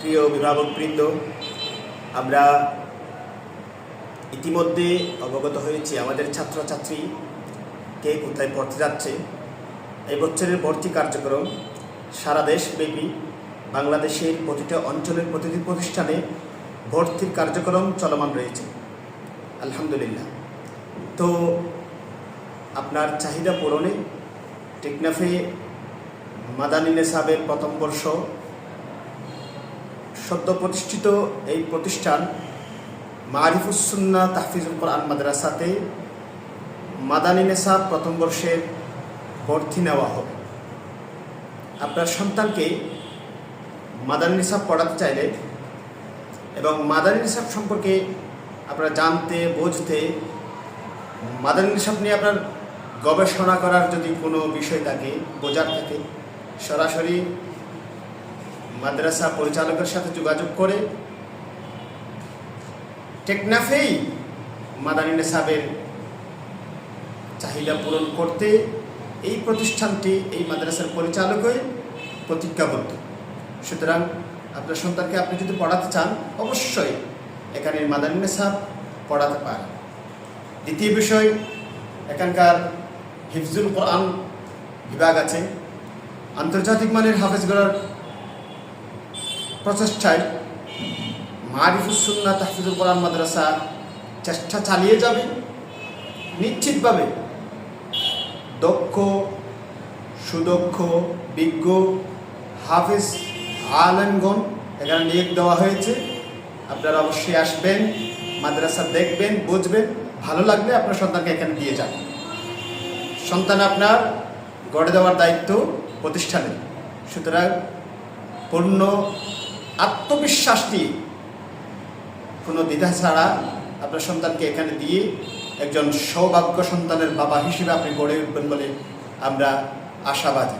প্রিয় অভিভাবকবৃন্দ, আমরা ইতিমধ্যে অবগত হয়েছি আমাদের ছাত্রছাত্রী কে কোথায় পড়তে যাচ্ছে। এই বছরের ভর্তি কার্যক্রম সারা দেশব্যাপী বাংলাদেশের প্রতিটা অঞ্চলের প্রতিটি প্রতিষ্ঠানে ভর্তির কার্যক্রম চলমান রয়েছে, আলহামদুলিল্লাহ। তো আপনার চাহিদা পূরণে টেকনাফে মাদানী নেসাবের প্রথম বর্ষ সদ্য প্রতিষ্ঠিত এই প্রতিষ্ঠান মারিফুস সুন্নাহ তাহফিজুল কোরআন মাদ্রাসাতে মাদানী নেসাব প্রথম বর্ষের ভর্তি নেওয়া হবে। আপনার সন্তানকে মাদানী নেসাব পড়াতে চাইলে এবং মাদানী নেসাব সম্পর্কে আপনারা জানতে বুঝতে, মাদানী নেসাব নিয়ে আপনার গবেষণা করার যদি কোনো বিষয় থাকে, বোঝার থাকে, সরাসরি মাদ্রাসা পরিচালকের সাথে যোগাযোগ করে টেকনাফেই মাদানী নেসাবের চাহিদা পূরণ করতে এই প্রতিষ্ঠানটি, এই মাদ্রাসার পরিচালকই প্রতিজ্ঞাবদ্ধ। সুতরাং আপনার সন্তানকে আপনি যদি পড়াতে চান, অবশ্যই এখানে মাদানী নেসাব পড়াতে পারেন। দ্বিতীয় বিষয়, এখানকার হিফজুল কোরআন বিভাগ আছে। আন্তর্জাতিক মানের হাফেজ গড়ার প্রচেষ্টায় মারিফুস সুন্নাহ তাহফিজুল কোরআন মাদ্রাসা চেষ্টা চালিয়ে যাবে। নিশ্চিতভাবে দক্ষ, সুদক্ষ, বিজ্ঞ হাফেজ আলেমগণ এখানে নিয়োগ দেওয়া হয়েছে। আপনারা অবশ্যই আসবেন, মাদ্রাসা দেখবেন, বুঝবেন, ভালো লাগলে আপনার সন্তানকে এখানে দিয়ে যান। সন্তান আপনার গড়ে দেওয়ার দায়িত্ব প্রতিষ্ঠানের। সুতরাং পূর্ণ আত্মবিশ্বাস দিয়ে, কোনো দ্বিধা ছাড়া আপনার সন্তানকে এখানে দিয়ে একজন সৌভাগ্য সন্তানের বাবা হিসেবে আপনি গড়ে উঠবেন বলে আমরা আশাবাদী।